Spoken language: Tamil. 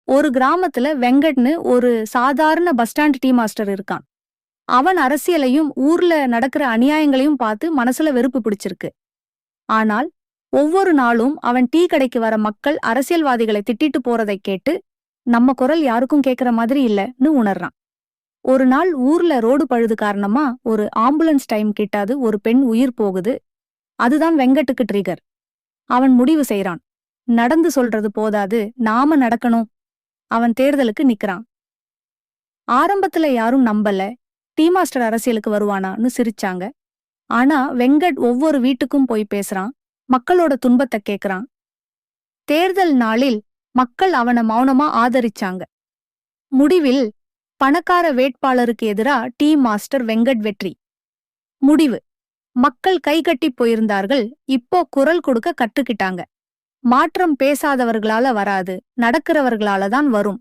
ஒரு கிராமத்துல வெங்கட்னு ஒரு சாதாரண பஸ் ஸ்டாண்ட் டீ மாஸ்டர் இருக்கான். அவன் அரசியலையும் ஊர்ல நடக்கிற அநியாயங்களையும் பார்த்து மனசுல வெறுப்பு பிடிச்சிருக்கு. ஆனால் ஒவ்வொரு நாளும் அவன் டீ கடைக்கு வர மக்கள் அரசியல்வாதிகளை திட்டிட்டு போறதை கேட்டு நம்ம குரல் யாருக்கும் கேக்குற மாதிரி இல்லன்னு உணர்றான். ஒரு நாள் ஊர்ல ரோடு பழுது காரணமா ஒரு ஆம்புலன்ஸ் டைம் கிட்டாது ஒரு பெண் உயிர் போகுது. அதுதான் வெங்கட்டுக்கு ட்ரிகர். அவன் முடிவு செய்றான். நடந்து சொல்றது போதாது, நாம நடக்கணும். அவன் தேர்தலுக்கு நிக்கிறான். ஆரம்பத்துல யாரும் நம்பல. டீ மாஸ்டர் அரசியலுக்கு வருவானான்னு சிரிச்சாங்க. ஆனா வெங்கட் ஒவ்வொரு வீட்டுக்கும் போய் பேசுறான். மக்களோட துன்பத்தை கேக்குறான். தேர்தல் நாளில் மக்கள் அவனை மௌனமா ஆதரிச்சாங்க. முடிவில் பணக்கார வேட்பாளருக்கு எதிரா டீ மாஸ்டர் வெங்கட் வெற்றி. முடிவு: மக்கள் கைகட்டி போயிருந்தார்கள். இப்போ குரல் கொடுக்க கற்றுக்கிட்டாங்க. மாற்றம் பேசாதவர்களால வராது, நடக்கிறவர்களால தான் வரும்.